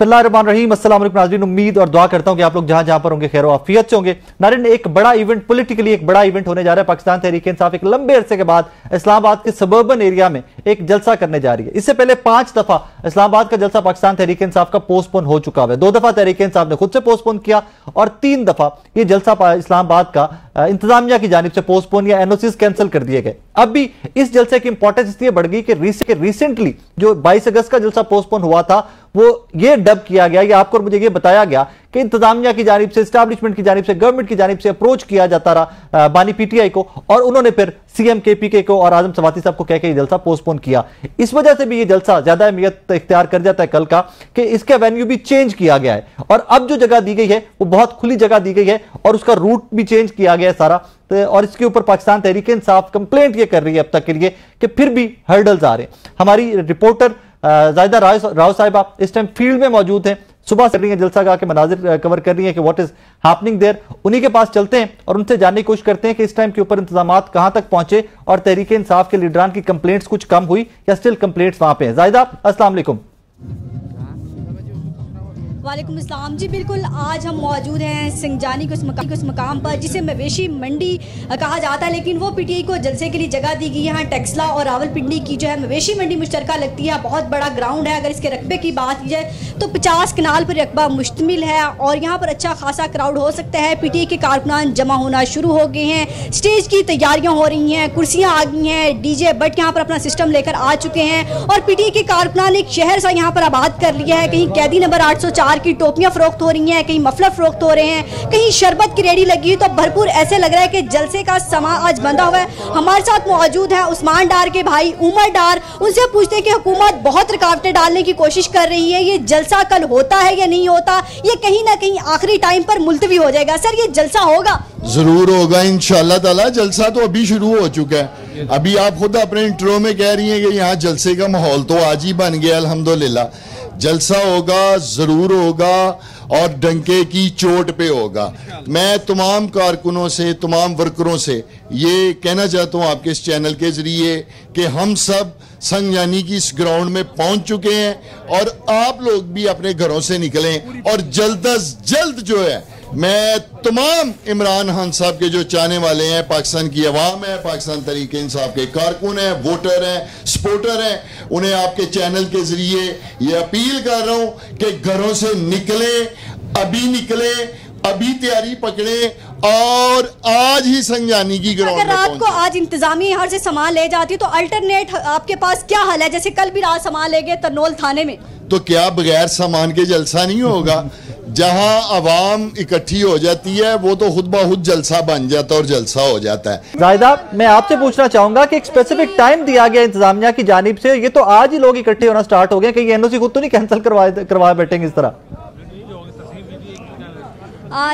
बिस्मिल्लाहिर्रहमानिर्रहीम। अस्सलाम वालेकुम नाज़रीन, उम्मीद और दुआ करता हूं कि आप लोग जहां जहां पर होंगे खैर आफियत से होंगे। नाज़रीन, एक बड़ा इवेंट, पॉलिटिकली एक बड़ा इवेंट होने जा रहा है। पाकिस्तान तहरीक इंसाफ एक लंबे अरसे के बाद इस्लामाबाद के सबर्बन एरिया में एक जलसा करने जा रही है। इससे पहले 5 दफा इस्लामाबाद का जलसा पाकिस्तान तहरीक इंसाफ का पोस्टपोन हो चुका है। 2 दफा तहरीक इंसाफ ने खुद से पोस्टपोन किया और 3 दफा ये जलसा इस्लामाबाद का इंतजामिया की जानिब से पोस्टपोन या एनओसीज कैंसिल कर दिए गए। अब भी इस जलसे की इंपॉर्टेंस इसलिए बढ़ गई कि रिसेंटली जो 22 अगस्त का जलसा पोस्टपोन हुआ था वो ये डब किया गया, या आपको और मुझे ये बताया गया कि इंतजामिया की जानिब से, एस्टैब्लिशमेंट की जानिब से, गवर्नमेंट की जानिब से अप्रोच किया जाता रहा बानी पीटीआई को, और उन्होंने फिर सीएम केपीके को और आजम सवाती साहब को कहकर ये जलसा पोस्टपोन किया। इस वजह से भी ये जलसा ज्यादा अहमियत इख्तियार कर जाता है कल का, कि इसका वेन्यू भी चेंज किया गया है और अब जो जगह दी गई है वो बहुत खुली जगह दी गई है और उसका रूट भी चेंज किया गया है सारा। और इसके ऊपर पाकिस्तान तहरीक इंसाफ कंप्लेंट ये कर रही है अब तक के लिए कि फिर भी हर्डल्स आ रहे हैं। हमारी रिपोर्टर जायदा राव साहिबा इस टाइम फील्ड में मौजूद हैं, सुबह से रही है, जलसा गा के मनाजिर कवर कर रही है कि व्हाट इज हैपनिंग देयर। उन्हीं के पास चलते हैं और उनसे जानने की कोशिश करते हैं कि इस टाइम के ऊपर इंतजामात कहां तक पहुंचे और तहरीक इंसाफ के लीडरान की कंप्लेंट्स कुछ कम हुई या स्टिल कंप्लेंट्स वहां पे हैं। जायदा, अस्सलाम वालेकुम। वालेकुम अस्सलाम जी, बिल्कुल आज हम मौजूद हैं सिंगजानी के उस मकाम पर जिसे मवेशी मंडी कहा जाता है, लेकिन वो पीटीआई को जलसे के लिए जगह दी गई है। यहाँ टेक्सला और रावलपिंडी की जो है मवेशी मंडी मुश्तरका लगती है। बहुत बड़ा ग्राउंड है। अगर इसके रकबे की बात की जाए तो 50 कनाल पर रकबा मुश्तमिल है और यहाँ पर अच्छा खासा क्राउड हो सकता है। पीटीआई के कारकुनान जमा होना शुरू हो गए हैं, स्टेज की तैयारियाँ हो रही हैं, कुर्सियाँ आ गई हैं, डीजे बट यहाँ पर अपना सिस्टम लेकर आ चुके हैं और पीटीआई के कारकुनान एक शहर सा यहाँ पर आबाद कर लिया है। कहीं कैदी नंबर 804 की टोपियां फरोख्त हो रही हैं, कहीं मफलर फरोख्त हो रहे हैं, कहीं शरबत की रेडी लगी है। तो भरपूर ऐसे लग रहा है कि जलसे का समा आज बंधा हुआ है। हमारे साथ मौजूद है उस्मान डार के भाई उमर डार। उनसे पूछते हैं कि हुकूमत बहुत रुकावटें डालने की कोशिश कर रही है, ये जलसा कल होता है या नहीं होता, ये कहीं ना कहीं आखिरी टाइम पर मुलतवी हो जाएगा। सर, ये जलसा होगा? जरूर होगा इंशाअल्लाह ताला। जलसा तो अभी शुरू हो चुका है। अभी आप खुद अपने इंट्रो में कह रही हैं कि यहाँ जलसे का माहौल तो आज ही बन गया अल्हम्दुलिल्लाह। जलसा होगा, जरूर होगा और डंके की चोट पे होगा। मैं तमाम कारकुनों से, तमाम वर्करों से ये कहना चाहता हूँ आपके इस चैनल के जरिए कि हम सब संगजानी की इस ग्राउंड में पहुंच चुके हैं और आप लोग भी अपने घरों से निकलें और जल्द अज जल्द जो है, मैं तमाम इमरान खान साहब के जो चाहने वाले हैं, पाकिस्तान की अवाम है, पाकिस्तान तहरीक इंसाफ के कारकुन हैं, वोटर हैं, सपोर्टर हैं, उन्हें आपके चैनल के जरिए ये अपील कर रहा हूं कि घरों से निकले, अभी निकले, अभी तैयारी पकड़े और आज ही संगजानी की ग्राउंड अगर रात को आज इंतजामिया यहाँ से सामान ले जाती है तो अल्टरनेट आपके पास क्या हल है? जैसे कल भी रात सामान ले गए तरनोल थाने में, तो क्या बगैर सामान के जलसा नहीं होगा? जहां अवाम इकट्ठी हो जाती है वो तो खुद ब खुद जलसा बन जाता है और जलसा हो जाता है। जायदा, मैं आपसे पूछना चाहूंगा कि एक स्पेसिफिक टाइम दिया गया इंतजामिया की जानिब से, ये तो आज ही लोग इकट्ठे होना स्टार्ट हो गए, कहीं एनओसी खुद तो नहीं कैंसिल करवाए बैठेंगे इस तरह?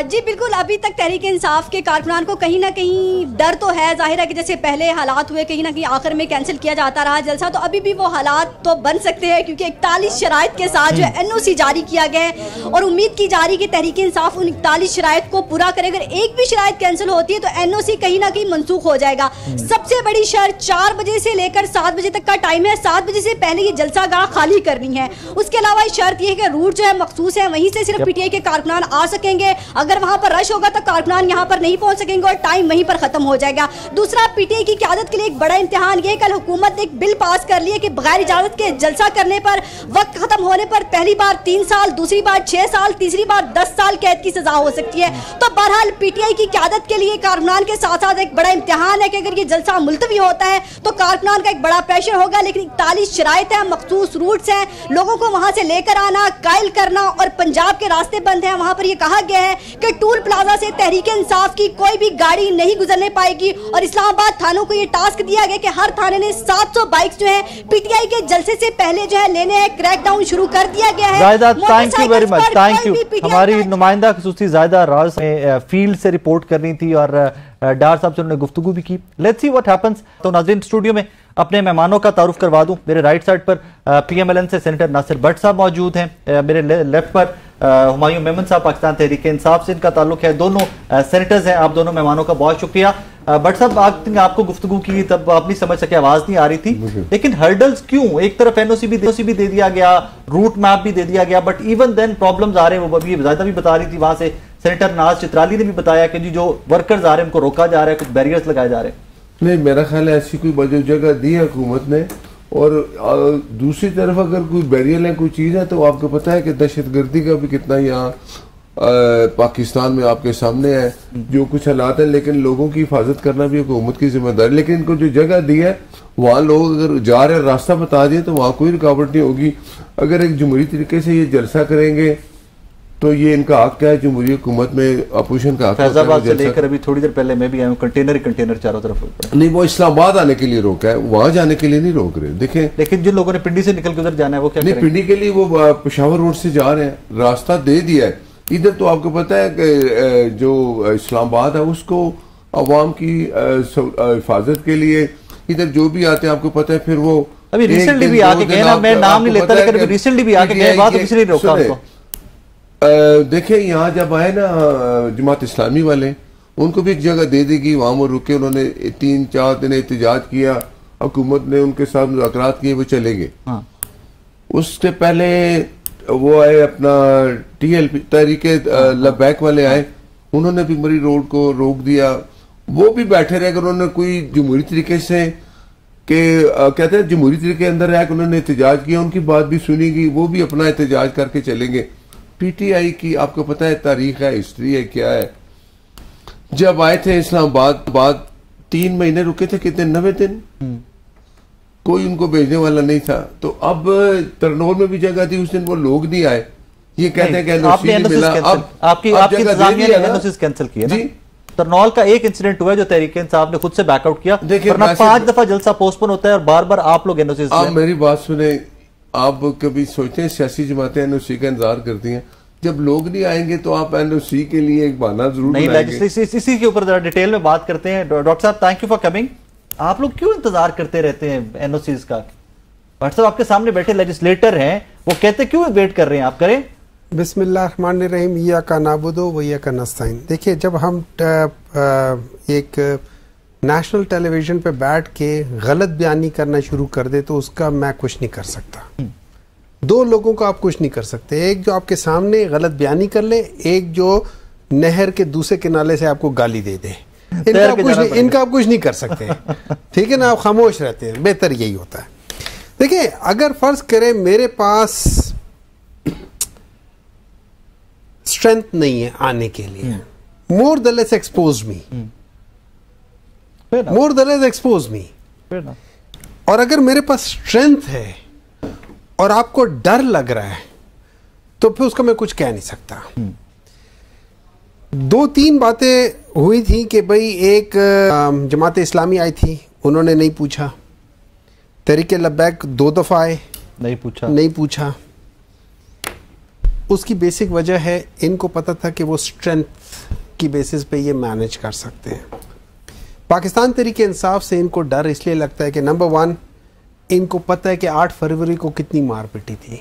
जी बिल्कुल, अभी तक तहरीक इंसाफ के कारकुनान को कहीं ना कहीं डर तो है। जाहिर है कि जैसे पहले हालात हुए, कहीं ना कहीं आखिर में कैंसिल किया जाता रहा जलसा, तो अभी भी वो हालात तो बन सकते हैं क्योंकि 41 शराइत के साथ जो है एनओसी जारी किया गया है और उम्मीद की जा रही कि तहरीक इंसाफ उन 41 शराइत को पूरा करे। अगर एक भी शराइत कैंसिल होती है तो एनओसी कहीं ना कहीं मनसूख हो जाएगा। सबसे बड़ी शर्त 4 बजे से लेकर 7 बजे तक का टाइम है। 7 बजे से पहले ये जलसा गाह खाली करनी है। उसके अलावा शर्त यह है कि रूट जो है मखसूस है, वहीं से सिर्फ पीटीआई के कारकुनान आ सकेंगे। अगर वहां पर रश होगा तो कारकुनान यहां पर नहीं पहुंच सकेंगे और टाइम वहीं पर खत्म हो जाएगा। दूसरा, पीटीआई की क़यादत के लिए एक बड़ा इम्तिहान ये, कल हुकूमत ने एक बिल पास कर लिया कि बगैर इजाजत के जलसा करने पर, वक्त खत्म होने पर पहली बार 3 साल, दूसरी बार 6 साल, तीसरी बार 10 साल कैद की सजा हो सकती है। तो बहरहाल पीटीआई की क़यादत के लिए कारकुनान के साथ साथ एक बड़ा इम्तिहान है कि अगर ये जलसा मुलतवी होता है तो कारकुनान का एक बड़ा प्रेशर होगा। लेकिन 41 शराइत है, मखसूस रूट्स हैं, लोगों को वहां से लेकर आना, कायल करना और पंजाब के रास्ते बंद हैं। वहां पर यह कहा गया है कि टूल प्लाजा से तहरीक इंसाफ की कोई भी गाड़ी नहीं गुजरने पाएगी और इस्लामाबाद थानों को ये टास्क दिया गया कि हर थाने ने 700 बाइक्स जो है पीटीआई के जलसे से पहले जो है लेने हैं। क्रैकडाउन शुरू कर दिया गया है। जायदा, thank you very much, thank you. हमारी नुमाइंदा खसूसी जायदा राज ने फील्ड से रिपोर्ट करनी थी और डार साहब से उन्होंने गुफ्तगू भी की। Let's see what happens. तो नाज़रीन, स्टूडियो में अपने मेहमानों का तारुफ करवा दूं। मेरे राइट साइड पर पीएमएलएन से सेनेटर नासिर भट्ट साहब मौजूद हैं। मेरे लेफ्ट पर हुमायूं मेमन साहब पाकिस्तान तहरीक इंसाफ से इनका ताल्लुक है। दोनों सेनेटर्स हैं। आप दोनों मेहमानों का बहुत शुक्रिया। बट साहब आपको गुफ्तगू की तब आप नहीं समझ सके, आवाज नहीं आ रही थी, लेकिन हर्डल्स क्यों? एक तरफ एनओसी भी दे दिया गया, रूट मैप भी दे दिया गया, बट इवन देन प्रॉब्लम्स आ रहे हैं। वो अभी ज़ायदा भी बता रही थी, वहां से सेनेटर नाज चित्राली ने भी बताया कि जी जो वर्कर्स आ रहे हैं उनको रोका जा रहा है, कुछ बैरियर्स लगाए जा रहे हैं। नहीं, मेरा ख्याल है ऐसी कोई जगह दी है हुकूमत ने, और दूसरी तरफ अगर कोई बैरियर है, कोई चीज़ है, तो आपको पता है कि दहशतगर्दी का भी कितना यहाँ पाकिस्तान में आपके सामने है, जो कुछ हालात है, लेकिन लोगों की हिफाजत करना भी हुकूमत की जिम्मेदारी। लेकिन इनको जो जगह दी है वहाँ लोग अगर जा रहे हैं, रास्ता बता दिए, तो वहाँ कोई रुकावट नहीं होगी। अगर एक जमहूरी तरीके से ये जलसा करेंगे तो ये इनका हक है, जमहूरी हुकूमत में अपोजिशन का हक है। फैजाबाद से लेकर अभी थोड़ी देर पहले मैं भी आया हूँ, कंटेनर चारों तरफ। नहीं, वो इस्लामाबाद आने के लिए रोका है, वहां जाने के लिए नहीं रोक रहे। देखें, लेकिन जिन लोगों ने पिंडी से निकल के उधर जाना है वो क्या नहीं, पिंडी के लिए वो पेशावर रोड से जा रहे हैं, रास्ता दे दिया है। इधर तो आपको पता है कि जो इस्लामाबाद है उसको अवाम की हिफाजत के लिए इधर जो भी आते हैं, आपको पता है, फिर वो अभी रिसेंटली भी आके गए ना, मैं नाम नहीं लेता, लेकिन रिसेंटली भी आके गए, बात किसी ने रोका उनको। देखिए, यहाँ जब आए ना जमात इस्लामी वाले, उनको भी एक जगह दे देगी, वहां वो रुके, उन्होंने 3-4 दिन एहतजाज किया, हुकूमत ने उनके साथ मुज़ाकरात किए, वो चले गए। उससे पहले वो आए अपना TLP तहरीके लबैक वाले आए, उन्होंने भी मरी रोड को रोक दिया, वो भी बैठे रहे। अगर उन्होंने कोई जमहूरी तरीके से के कहते हैं जमहूरी तरीके के अंदर आकर उन्होंने एहतजाज किया, उनकी बात भी सुनेगी, वो भी अपना एहतजाज करके चलेंगे। PTI की आपको पता है तारीख है, हिस्ट्री है, क्या है। जब आए थे इस्लामाबाद 3 महीने रुके थे, कितने 90 दिन, कोई उनको भेजने वाला नहीं था। तो अब तरनौल में भी जगह थी, उस दिन वो लोग नहीं आए, ये कहते हैं कि एनओसी नहीं मिला। आपकी इंतजामिया ने एनओसी कैंसिल किया ना। तरनौल का एक इंसिडेंट हुआ है जो तहरीक इंसाफ ने खुद से बैकआउट किया, वरना 5 दफा जलसा पोस्टपोन होता है और बार बार आप लोग एनओसी। आप मेरी बात सुने, आप कभी सोचते हैं सियासी जमातें एनओसी का इंतजार करती हैं? जब लोग नहीं आएंगे तो आप एनओसी के लिए एक बहाना जरूर बनाएंगे। इसी के ऊपर जरा डिटेल में बात करते हैं। डॉक्टर साहब, थैंक यू फॉर कमिंग। आप लोग क्यों इंतजार करते रहते हैं एनओसीज का? डॉक्टर साहब आपके सामने बैठे लेजिस्लेटर हैं, वो कहते क्यों वेट कर रहे हैं? आप करें। बिस्मिल्लाहिर्रहमानिर्रहीम, इय्याका नअबुदु व इय्याका नस्तईन। देखिए, जब हम एक नेशनल टेलीविजन पे बैठ के गलत बयानी करना शुरू कर दे तो उसका मैं कुछ नहीं कर सकता। 2 लोगों को आप कुछ नहीं कर सकते, एक जो आपके सामने गलत बयानी कर ले, एक जो नहर के दूसरे किनारे से आपको गाली दे दे। इनका आप कुछ नहीं कर सकते, ठीक है ना? आप खामोश रहते हैं, बेहतर यही होता है। देखिए, अगर फर्ज करें मेरे पास स्ट्रेंथ नहीं है आने के लिए, more the less expose me, more the less expose me. और अगर मेरे पास स्ट्रेंथ है और आपको डर लग रहा है तो फिर उसका मैं कुछ कह नहीं सकता। 2-3 बातें हुई थी कि भाई एक जमात इस्लामी आई थी, उन्होंने नहीं पूछा। तहरीके लब्बैक 2 दफा आए, नहीं पूछा। उसकी बेसिक वजह है, इनको पता था कि वो स्ट्रेंथ की बेसिस पे ये मैनेज कर सकते हैं। पाकिस्तान तहरीके इंसाफ से इनको डर इसलिए लगता है कि नंबर 1, इनको पता है कि 8 फरवरी को कितनी मार पिटी थी।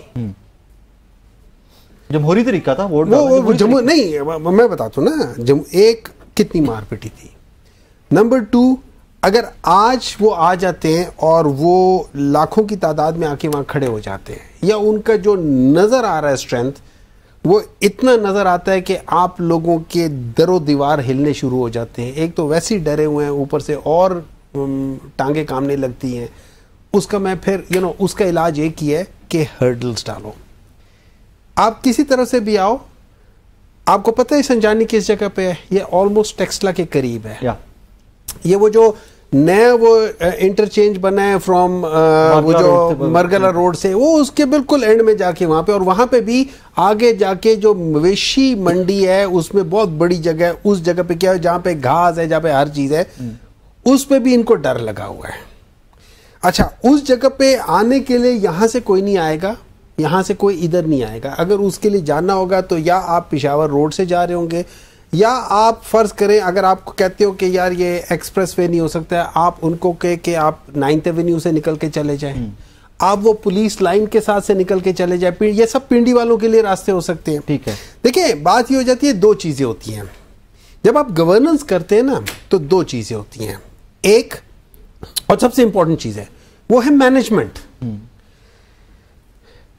जमहूरी तरीका था वोट नहीं, मैं बताता हूं ना, एक कितनी मार पिटी थी। नंबर 2, अगर आज वो आ जाते हैं और वो लाखों की तादाद में आके वहां खड़े हो जाते हैं, या उनका जो नजर आ रहा है स्ट्रेंथ, वो इतना नजर आता है कि आप लोगों के दरो दीवार हिलने शुरू हो जाते हैं। एक तो वैसे ही डरे हुए हैं, ऊपर से और टांगे कामने लगती हैं। उसका मैं फिर उसका इलाज एक ही है कि हर्डल्स डालो। आप किसी तरह से भी आओ। आपको पता है संजानी किस जगह पे है? ये ऑलमोस्ट टेक्सला के करीब है। ये वो जो नया वो इंटरचेंज बना है फ्रॉम वो जो मरगला रोड से, वो उसके बिल्कुल एंड में जाके वहां पे, और वहां पे भी आगे जाके जो मवेशी मंडी है उसमें बहुत बड़ी जगह है। उस जगह पे क्या है, जहां पे घास है, जहां पे हर चीज है, उस पे भी इनको डर लगा हुआ है। अच्छा, उस जगह पे आने के लिए यहां से कोई नहीं आएगा, यहां से कोई इधर नहीं आएगा। अगर उसके लिए जाना होगा तो या आप पेशावर रोड से जा रहे होंगे, या आप फर्ज करें अगर आपको कहते हो कि यार ये एक्सप्रेस वे नहीं हो सकता है, आप उनको कहे कि आप 9th एवेन्यू से निकल के चले जाएं, आप वो पुलिस लाइन के साथ से निकल के चले जाए। ये सब पिंडी वालों के लिए रास्ते हो सकते हैं। ठीक है। देखिए, बात ये हो जाती है, 2 चीजें होती हैं। जब आप गवर्नेंस करते हैं ना तो दो चीजें होती हैं, एक और सबसे इंपॉर्टेंट चीज है वो है मैनेजमेंट।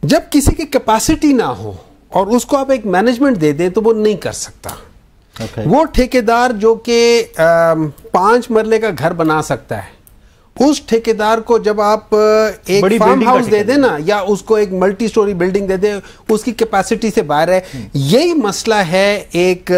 जब किसी की कैपेसिटी ना हो और उसको आप एक मैनेजमेंट दे दें तो वो नहीं कर सकता। वो ठेकेदार जो कि 5 मरले का घर बना सकता है, उस ठेकेदार को जब आप एक फार्म हाउस दे देना या उसको एक मल्टी स्टोरी बिल्डिंग दे दे, उसकी कैपेसिटी से बाहर है। यही मसला है एक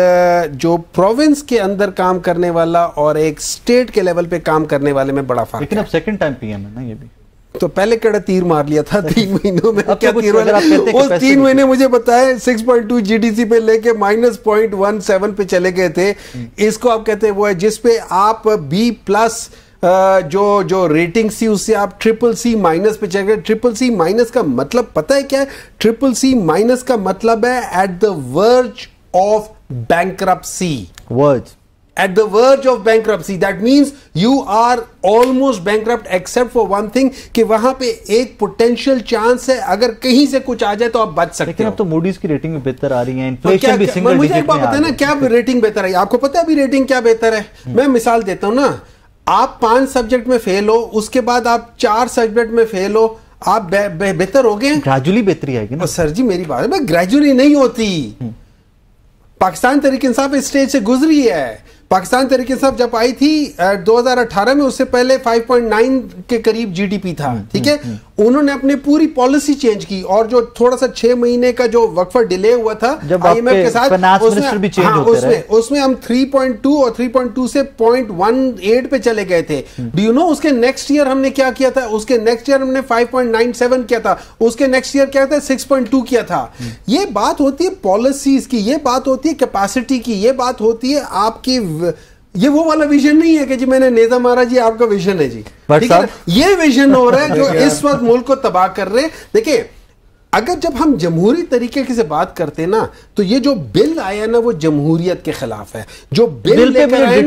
जो प्रोविंस के अंदर काम करने वाला और एक स्टेट के लेवल पे काम करने वाले में बड़ा फर्क है। लेकिन अब सेकंड टाइम पीएम है ना ये भी, तो पहले केड़ा तीर मार लिया था 3 महीनों में, क्या तीर वाला उस 3 महीने मुझे बताए 6.2 जीडीसी पे लेके -0.17 पे चले गए थे। इसको आप कहते हैं वो है जिसपे आप B+ जो रेटिंग सी उससे आप CCC- पे चले गए। CCC- का मतलब पता है क्या है? CCC- का मतलब है at the verge of bankruptcy. At the verge of bankruptcy, that means you are almost bankrupt except for one thing कि वहां पे एक potential chance है अगर कहीं से कुछ आ जाए तो आप बच सकते हो। लेकिन अब तो मूडीज की रेटिंग भी बेहतर आ रही है, इन्फ्लेशन भी सिंगल डिजिट में आ रही है। मुझे एक बात बताना, क्या रेटिंग बेहतर है? आपको पता है अभी रेटिंग क्या बेहतर है? मैं मिसाल देता हूं ना, आप 5 सब्जेक्ट में फेल हो, उसके बाद आप 4 सब्जेक्ट में फेल हो, आप बेहतर हो गए। ग्रेजुअली बेहतरी आएगी ना सर जी, मेरी बात है, ग्रेजुअली नहीं होती। पाकिस्तान तहरीक इंसाफ इस स्टेज से गुजरी है। पाकिस्तान तहरीक इंसाफ जब आई थी 2018 में, उससे पहले 5.9 के करीब जीडीपी था, ठीक है। उन्होंने अपनी पूरी पॉलिसी चेंज की और जो थोड़ा सा 6 महीने का जो वक्फा डिले हुआ था IMF के साथ, उसमें हम 3.2 और 3.2 से 0.18 पे चले गए थे। डू यू नो उसके नेक्स्ट ईयर हमने क्या किया था? उसके नेक्स्ट ईयर हमने 5.97 किया था, उसके नेक्स्ट ईयर क्या था? 6.2 किया था। ये बात होती है पॉलिसीज की, ये बात होती है कैपेसिटी की, ये बात होती है आपकी। ये वो वाला विजन नहीं है कि जी मैंने नेजा मारा जी आपका विजन है जी, ठीक है। ये विजन हो रहा है जो इस वक्त मुल्क को तबाह कर रहे हैं। देखिए, अगर जब हम जमहूरी तरीके से बात करते हैं ना, तो ये जो बिल आया ना वो जमहूरियत के खिलाफ है। जो बिल लेकर आए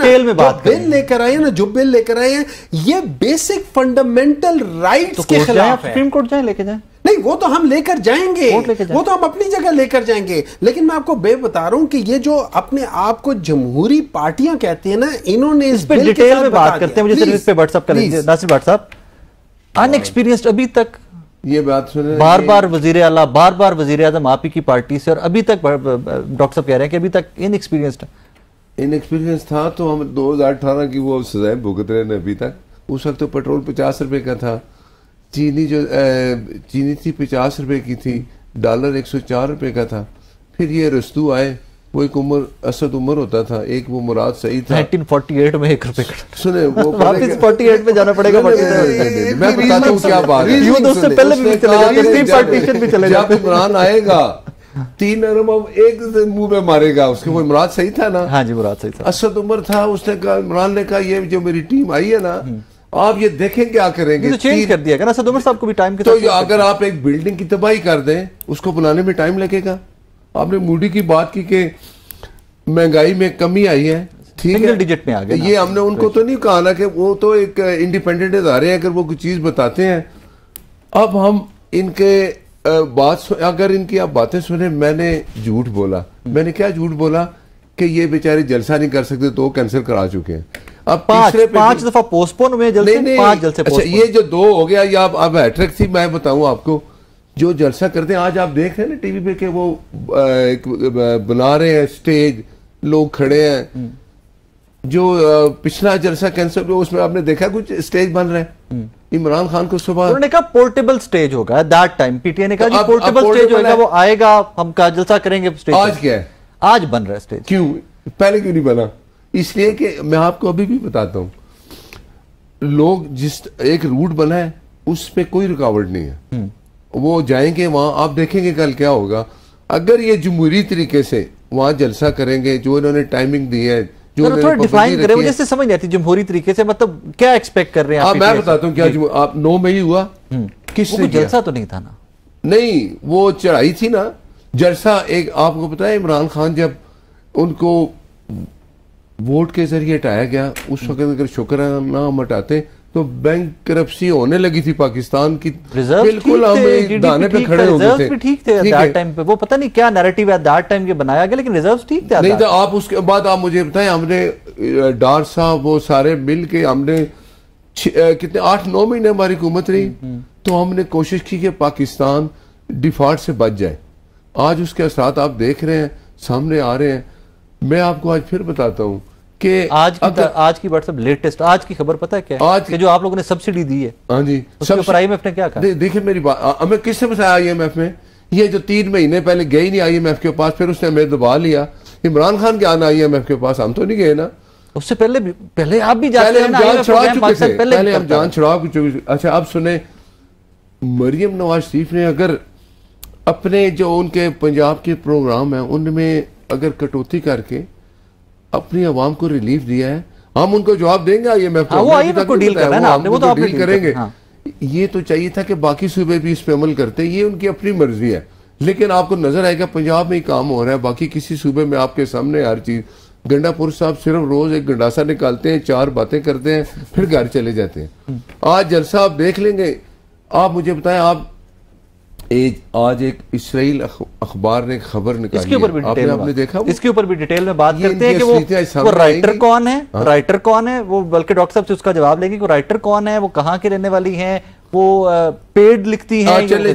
ना, जो बिल लेकर आए हैं, ये बेसिक फंडामेंटल राइट्स के खिलाफ है। सुप्रीम कोर्ट जाए लेके जाए? नहीं, वो तो हम लेकर जाएंगे, वो तो हम अपनी जगह लेकर जाएंगे। लेकिन मैं आपको बता रहा हूं कि ये जो अपने आप को जमहूरी पार्टियां कहती है ना, इन्होंने इस पे डिटेल में बात करते हैं। मुझे सिर्फ इस पे व्हाट्सएप कर लीजिए नासिर भट्ट साहब। अनएक्सपीरियंस्ड अभी तक ये बात सुने, बार-बार वजीर आला, बार-बार वजीर आज़म आप ही की पार्टी से, और अभी तक डॉक्टर साहब कह रहे हैं कि अभी तक इनएक्सपीरियंस्ड है। इनएक्सपीरियंस था तो हम 2018 की वो सजाएं भुगत रहे हैं अभी तक। उस वक्त तो पेट्रोल 50 रुपए का था, चीनी थी 50 रुपए की थी, डॉलर 104 रुपए का था। फिर ये रस्तू आए, वो एक असद उमर होता था, एक वो मुराद सही था। 1948 में 1 रुपए का, सुने वो वापस 48 में जाना पड़ेगा। मैं बताता हूँ क्या बात है। उससे पहले भी चले जाते, पार्टीशन भी चले जाते। जब इमरान आएगा 3 अरब एक मुंह पे मारेगा उसके। वो मुराद सही था ना? हाँ जी, मुराद सही था। असद उमर था, उसने कहा, इमरान ने कहा ये जो मेरी टीम आई है ना, आप ये देखें क्या करेंगे। तो चेंज कर दिया ना असद उमर साहब को भी टाइम के तो अगर आप एक बिल्डिंग की तबाही कर दें, उसको बनाने में टाइम लगेगा। आपने मूडी की बात की कि महंगाई में कमी आई है, ठीक है, डिजिट में आ गया। ये हमने उनको तो नहीं कहा ना कि वो तो एक इंडिपेंडेंट इदारे हैं, अगर वो कुछ चीज बताते हैं। अब हम इनके अगर इनकी आप बातें सुने, मैंने झूठ बोला। मैंने क्या झूठ बोला? कि ये बेचारे जलसा नहीं कर सकते तो कैंसिल करा चुके हैं। अब 5 दफा पोस्टपोन हुए जलसे, 5 जलसे। अच्छा, ये जो 2 हो गया, या अब हैट्रिक थी। मैं बताऊं आपको, जो जलसा करते हैं, आज आप देख रहे हैं ना टीवी पे कि वो एक बना रहे हैं स्टेज, लोग खड़े हैं। जो पिछला जलसा कैंसिल हुआ उसमें आपने देखा कुछ स्टेज बन रहा है। इमरान खान को सुबह उन्होंने कहा पोर्टेबल स्टेज होगा, दैट टाइम पीटीआई ने कहा पोर्टेबल स्टेज होगा, वो आएगा, हम का जलसा करेंगे स्टेज। आज क्या है? आज बन रहा है स्टेज। क्यों? पहले क्यों नहीं बना? इसलिए कि मैं आपको अभी भी बताता हूं, लोग जिस एक रूट बना है उस पे कोई रुकावट नहीं है। वो जाएंगे वहां, आप देखेंगे कल क्या होगा। अगर ये जमहूरी तरीके से वहां जलसा करेंगे, जो इन्होंने टाइमिंग दी है, जो थोड़ा डिफाइन करें, मुझे इससे समझ नहीं आती जमहूरी तरीके से, मतलब क्या एक्सपेक्ट कर रहे हैं आप? मैं बताता हूँ क्या। आप 9 मई हुआ, किसने जलसा तो नहीं था ना? नहीं, वो चढ़ाई थी ना जलसा। एक आपको पता है, इमरान खान जब उनको वोट के जरिए हटाया गया, उस वक्त अगर शुक्राना हम हटाते तो बैंक करप्सी होने लगी थी पाकिस्तान की, रिजर्व बिल्कुल हम दाने पे खड़े होते थे। ठीक थे दैट टाइम पे, वो पता नहीं क्या नैरेटिव एट दैट टाइम ये बनाया गया, लेकिन रिजर्व्स ठीक थे। नहीं तो आप उसके बाद आप मुझे बताएं, हमने डार साहब वो सारे मिल के हमने कितने 8-9 महीने हमारी हुकूमत रही, तो हमने कोशिश की कि पाकिस्तान डिफॉल्ट से बच जाए। आज उसके असरात आप देख रहे हैं, सामने आ रहे हैं। मैं आपको आज फिर बताता हूँ कि आज की व्हाट्सएप लेटेस्ट आज की खबर पता है क्या? आज कि जो आप लोगों ने सब्सिडी दी है, हाँ जी, उसके ऊपर IMF ने क्या कहा? देखिए मेरी बात, हमें किसने बताया IMF में? ये जो 3 महीने पहले गए नहीं IMF के पास, फिर उसने हमें दबा लिया। इमरान खान के आना IMF के पास, हम तो नहीं गए ना। उससे पहले आप भी जाते हैं ना, जान छुड़ा चुके थे, पहले हम जान छुड़ा चुके। अच्छा अब सुने, मरियम नवाज शरीफ ने अगर अपने जो उनके पंजाब के प्रोग्राम है उनमें अगर कटौती करके अपनी आवाम को रिलीफ दिया है, हम उनको जवाब देंगे IMF को। वो IMF को डील करना है ना आपने, वो तो आप डील करेंगे। ये तो चाहिए था कि बाकी सूबे भी इस पे अमल करते, ये उनकी अपनी मर्जी है। लेकिन आपको नजर आएगा पंजाब में ही काम हो रहा है, बाकी किसी सूबे में आपके सामने हर चीज। गंडापुर साहब सिर्फ रोज एक गंडासा निकालते हैं, 4 बातें करते हैं, फिर घर चले जाते हैं। आज जलसा आप देख लेंगे। आप मुझे बताएं, आप आज एक इसराइल अखबार ने खबर निकाली, इसके ऊपर भी डिटेल आपने देखा? इसके ऊपर भी डिटेल में बात करते हैं कि वो राइटर कौन है, राइटर कौन है वो, बल्कि डॉक्टर साहब से उसका जवाब लेंगे कि राइटर कौन है, वो कहाँ की रहने वाली हैं, वो पेड लिखती हैं। चले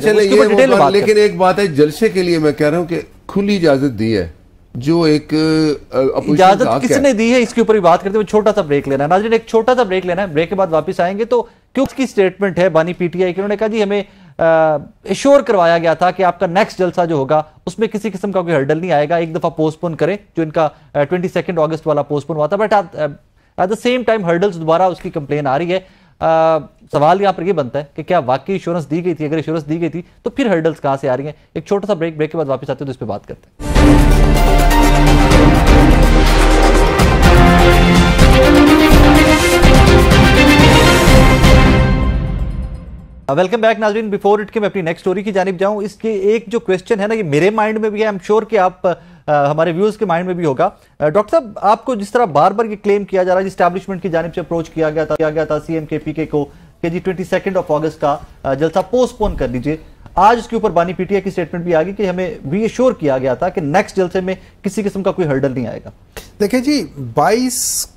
लेकिन एक बात है, जलसे के लिए मैं कह रहा हूँ कि खुली इजाजत दी है, जो एक इजाजत किसने दी है, इसके ऊपर भी बात करते हुए छोटा सा ब्रेक लेना है। नाज़रीन एक छोटा सा ब्रेक लेना है, ब्रेक के बाद वापस आएंगे। तो क्यों की स्टेटमेंट है बानी PTI की, उन्होंने कहा जी हमें एश्योर करवाया गया था कि आपका नेक्स्ट जलसा जो होगा उसमें किसी किस्म का कोई हर्डल नहीं आएगा, एक दफा पोस्टपोन करें, जो इनका 22 अगस्त वाला पोस्टपोन हुआ था। But at the same time hurdles दोबारा उसकी कंप्लेन आ रही है। सवाल यहां पर यह बनता है कि क्या वाकई इंश्योरेंस दी गई थी? अगर इंश्योरेंस दी गई थी तो फिर हर्डल्स कहां से आ रही हैं? एक छोटा सा ब्रेक के बाद वापस आते हैं तो इस पर बात करते हैं। वेलकम बैक नाज़रीन। बिफोर इट के मैं अपनी नेक्स्ट स्टोरी की जानिब जाऊं, इसके एक जो क्वेश्चन है ना, ये मेरे माइंड में भी है, आई एम श्योर कि आप हमारे व्यूअर्स के माइंड में भी होगा। डॉक्टर साहब, आपको जिस तरह बार बार ये क्लेम किया जा रहा है, एस्टैब्लिशमेंट की जानिब से अप्रोच किया गया था CM के PK को कि जी 22 अगस्त का जलसा पोस्टपोन कर लीजिए, आज उसके ऊपर बानी PTI की स्टेटमेंट भी आ गई कि हमें रीअश्योर किया गया था कि नेक्स्ट जलसे में किसी किस्म का कोई हर्डल नहीं आएगा। देखिए जी, 22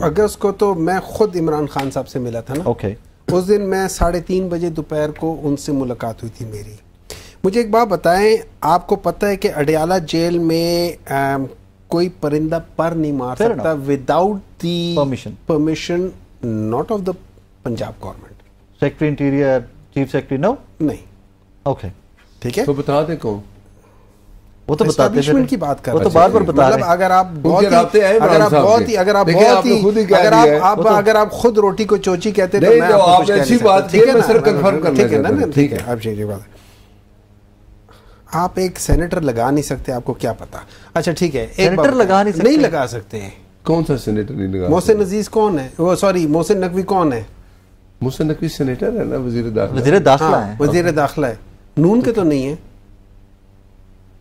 अगस्त को तो मैं खुद इमरान खान साहब से मिला था ना। ओके। उस दिन मैं 3:30 बजे दोपहर को उनसे मुलाकात हुई थी मेरी। मुझे एक बात बताएं, आपको पता है कि अडियाला जेल में कोई परिंदा पर नहीं मार सकता without the permission not of the Punjab government. Secretary interior, chief secretary, no नहीं। ओके, ठीक है। तो बता दें कौन, वो तो बताते हैं, की बात कर वो तो बार-बार बता रहे हैं। अगर आप खुद रोटी को चोची कहते तो मैं आपको कुछ ऐसी बात ठीक है, सर कंफर्म करना ठीक है ना, ठीक है। अब ये बात, आप एक सेनेटर लगा नहीं सकते, आपको क्या पता? अच्छा ठीक है, सेनेटर लगा नहीं लगा सकते। कौन सा सेनेटर नहीं लगा? मोहसिन अजीज कौन है? वो सॉरी, मोहसिन नकवी कौन है? मोहसिन नकवी सेनेटर है ना, वजीर दाखिला है। वजीर दाखिला है, नून के तो नहीं है।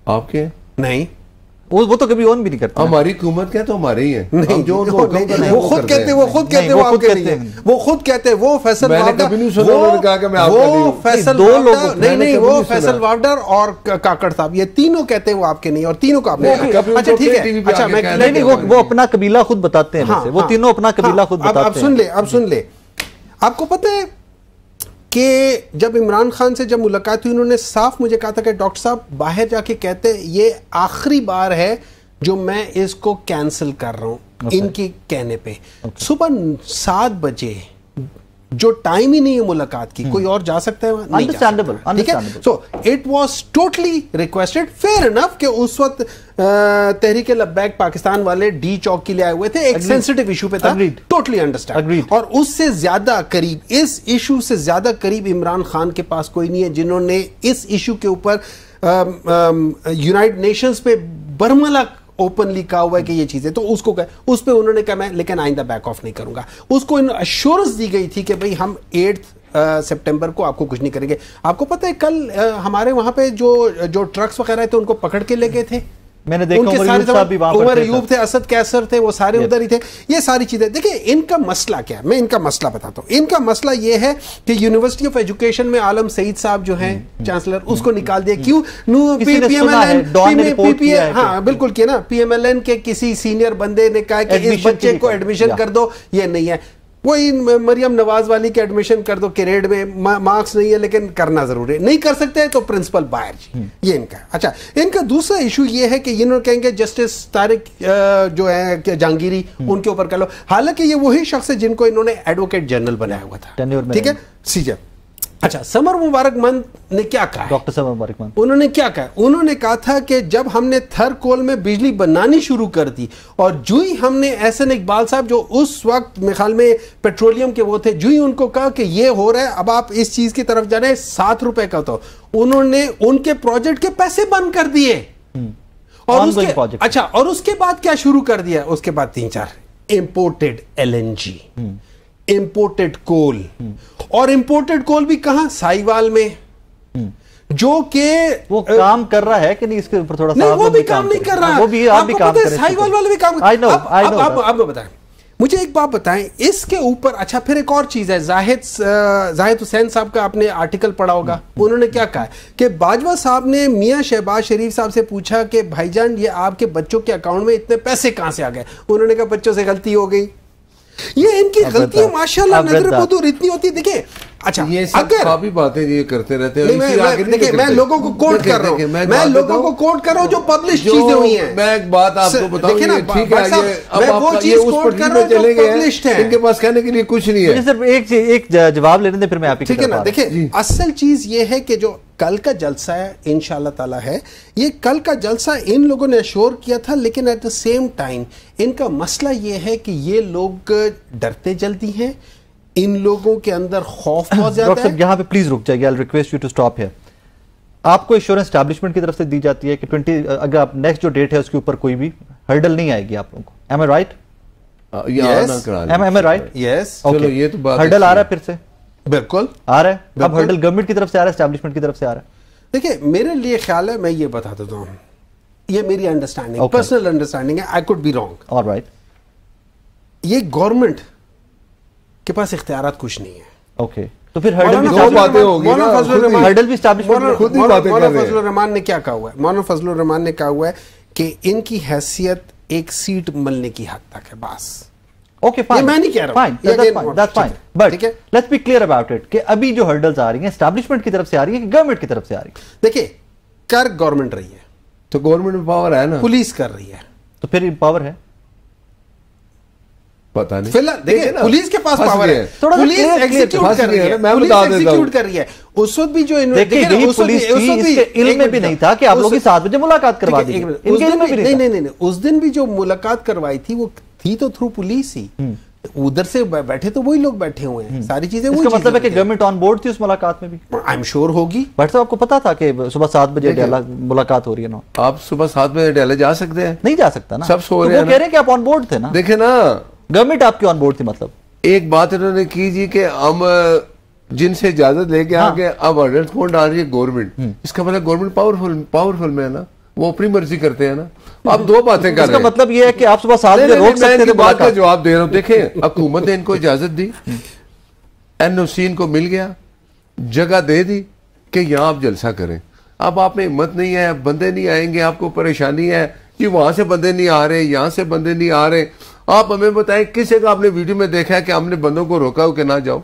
आपके नहीं, वो तो कभी ऑन भी नहीं करता। हमारी हुकूमत क्या, तो हमारे ही है। नहीं, जो वो खुद कहते हैं, वो खुद कहते हैं, वो खुद कहते हैं, वो फैसल वावडर, वो फैसल वावडर और काकड़ साहब, ये तीनों कहते हैं वो आपके नहीं, और तीनों का आपने। अच्छा ठीक है, अच्छा नहीं, वो अपना कबीला खुद बताते हैं, वो तीनों अपना कबीला खुद बताते हैं। अब सुन ले, आपको पता है कि जब इमरान खान से जब मुलाकात हुई, उन्होंने साफ मुझे कहा था कि डॉक्टर साहब बाहर जाके कहते ये आखिरी बार है जो मैं इसको कैंसिल कर रहा हूं, इनके कहने पे। सुबह 7 बजे, जो टाइम ही नहीं है मुलाकात की, कोई और जा सकता है? अंडरस्टैंडेबल, ठीक है। So it was totally requested, fair enough कि उस वक्त तहरीक लब्बैक पाकिस्तान वाले डी चौक के लिए आए हुए थे, एक सेंसिटिव इशू पे था, टोटली अंडरस्टैंड। और उससे ज्यादा करीब, इस इशू से ज्यादा करीब इमरान खान के पास कोई नहीं है जिन्होंने इस इशू के ऊपर यूनाइटेड नेशंस पे बरमला ओपनली कहा हुआ है कि ये चीजें, तो उसको उस पे उन्होंने कहा मैं लेकिन आइंदा बैक ऑफ नहीं करूंगा। उसको अश्योरेंस दी गई थी कि भाई हम 8 सितंबर को आपको कुछ नहीं करेंगे। आपको पता है कल हमारे वहां पे जो ट्रक्स वगैरह थे उनको पकड़ के ले गए थे, मैंने देखा उनके उमर सारे अयूब साहब भी वहां पर उमर थे, अयूब थे, असद कैसर थे, वो सारे उधर ही थे। ये सारी चीजें देखिए, इनका मसला क्या है, मैं इनका मसला बताता हूं। इनका मसला ये है कि यूनिवर्सिटी ऑफ एजुकेशन में आलम सईद साहब जो हैं चांसलर, उसको निकाल दिया। क्यों? पीएमएलएन, हाँ बिल्कुल किया ना, पीएमएलएन के किसी सीनियर बंदे ने कहा कि इस बच्चे को एडमिशन कर दो, ये नहीं है। वही मरियम नवाज वाली के एडमिशन कर दो किरेड में, मार्क्स नहीं है लेकिन करना जरूरी है, नहीं कर सकते तो प्रिंसिपल बाहर जी, ये इनका। अच्छा, इनका दूसरा इशू ये है कि इन्होंने कहेंगे जस्टिस तारिक जो है जहांगीरी, उनके ऊपर कर लो। हालांकि ये वही शख्स है जिनको इन्होंने एडवोकेट जनरल बनाया हुआ था, ठीक है, सीजे। अच्छा, समर मुबारक मंद ने क्या कहा? डॉक्टर समर मुबारक मंद, उन्होंने क्या कहा? उन्होंने कहा था कि जब हमने थर कोल में बिजली बनानी शुरू कर दी और जो ही हमने एहसन इकबाल साहब जो उस वक्त मेरे ख्याल में पेट्रोलियम के वो थे, जो ही उनको कहा कि ये हो रहा है, अब आप इस चीज की तरफ जा रहे हैं, 7 रुपए का, तो उन्होंने उनके प्रोजेक्ट के पैसे बंद कर दिए। और उसके अच्छा, और उसके बाद क्या शुरू कर दिया? उसके बाद 3-4 इंपोर्टेड LNG, इंपोर्टेड कोल, और इंपोर्टेड कोल भी कहां? साहिवाल में, जो कि वो काम कर रहा है कि नहीं, इसके ऊपर थोड़ा सा वो भी काम नहीं कर रहा, वो भी आप भी काम कर रहे हैं, साहिवाल वाले भी काम। अब बताएं मुझे एक बात बताएं इसके ऊपर। अच्छा, फिर एक और चीज है, जाहिद हुसैन साहब का आपने आर्टिकल पढ़ा होगा, उन्होंने क्या कहा कि बाजवा साहब ने मियां शहबाज शरीफ साहब से पूछा कि भाईजान ये आपके बच्चों के अकाउंट में इतने पैसे कहां से आ गए? उन्होंने कहा बच्चों से गलती हो गई। ये इनकी गलतियां माशाल्लाह नजर बदूर इतनी होती। देखिए, अच्छा, ये अगर बातें ये करते रहते हैं, देखिए मैं लोगों को कोट कर रहा हूं, मैं लोगों को कोट कर रहा हूं जो पब्लिश चीजें हुई हैं। मैं एक बात आपको बताऊं, देखिए ना, ठीक है, ये अब वो चीज कोट कर रहा हूं जो पब्लिश्ड है, इनके पास कहने के लिए कुछ नहीं है। सिर्फ एक जवाब लेने दे, फिर मैं आप ही, ठीक है ना। देखिए, असल चीज ये है कि जो कल का जलसा है इंशाल्लाह ताला है, ये कल का जलसा इन लोगों ने अश्योर किया था, लेकिन एट द सेम टाइम इनका मसला ये है कि ये लोग डरते जल्दी हैं, इन लोगों के अंदर खौफ बहुत ज्यादा है। डॉक्टर साहब यहाँ पे प्लीज रुक जाइए, I request you to stop here. आपको एश्योरेंस एस्टैब्लिशमेंट की तरफ से दी जाती है कि 20 अगर आप नेक्स्ट जो डेट है उसके ऊपर कोई भी हर्डल नहीं आएगी आप लोगों को, एम आई राइट? एम आई राइट? यस। चलो, ये तो बात हर्डल आ रहा है फिर से, बिल्कुल आ रहा है। अब हर्डल गवर्नमेंट की तरफ से आ रहा है, एस्टैब्लिशमेंट की तरफ से आ रहा है। देखिए, मेरे लिए ख्याल है, मैं ये बता देता हूँ, ये मेरी अंडरस्टैंडिंग, पर्सनल अंडरस्टैंडिंग है, I could be wrong. Alright, ये गवर्नमेंट के पास इख्तियारात कुछ नहीं है। ओके, तो फिर हर्डल भी एस्टैब्लिशमेंट खुद ही बातें कर रहे हैं। मौलाना फजलुर रहमान ने क्या कहा हुआ है? मौलाना फजलुर रहमान ने कहा हुआ है कि इनकी हैसियत एक सीट मिलने की हद तक है, बस। ओके, फाइन, मैं नहीं कह रहा fine, that's fine, but let's be clear about it कि अभी जो हर्डल्स आ रही हैं एस्टैब्लिशमेंट की तरफ से आ रही है कि गवर्नमेंट की तरफ से आ रही है? देखिए, कर गवर्नमेंट रही है तो गवर्नमेंट में पावर है ना, पुलिस कर रही है तो फिर पावर है, पता नहीं। फिलहाल देखिए, पुलिस के पास पावर है, पुलिस एग्जीक्यूट कर रही है, पुलिस एग्जीक्यूट कर रही है। उस वक्त भी जो पुलिस इसके इल्म में भी नहीं था कि आप लोग 7 बजे मुलाकात करवा दी। नहीं, उस दिन भी जो मुलाकात करवाई थी वो थी तो थ्रू पुलिस ही, उधर से बैठे तो वही लोग बैठे हुए हैं, सारी चीजें वही। इसका मतलब है कि गवर्नमेंट ऑन बोर्ड थी उस मुलाकात में भी? आई एम श्योर होगी। बट साहब, आपको पता था कि सुबह 7 बजे मुलाकात हो रही है ना? आप सुबह 7 बजे डेला जा सकते हैं? नहीं जा सकता ना, सब सो रहे हैं। कह रहे हैं कि आप ऑन बोर्ड थे ना? देखे ना, गवर्नमेंट आपकी ऑन बोर्ड थी। मतलब एक बात इन्होंने की जी कि हम जिनसे इजाजत लेके आके अब ऑर्डर कौन डाल रही है? गवर्नमेंट। इसका मतलब गवर्नमेंट पावरफुल में है ना, वो अपनी मर्जी करते हैं ना। अब 2 बातें कर रहे हैं। इसका मतलब ये है कि आप सुबह 7 बजे रोक सकते थे? बात का जवाब दे रहा हूं। देखें, हुकूमत ने इनको इजाजत दी, NOC इनको मिल गया, जगह दे दी कि यहाँ आप जलसा करें। अब आप में हिम्मत नहीं है, बंदे नहीं आएंगे, आपको परेशानी है कि वहां से बंदे नहीं आ रहे, यहां से बंदे नहीं आ रहे। आप हमें बताएं, किसी का आपने वीडियो में देखा है कि हमने बंदों को रोका हो कि ना जाओ?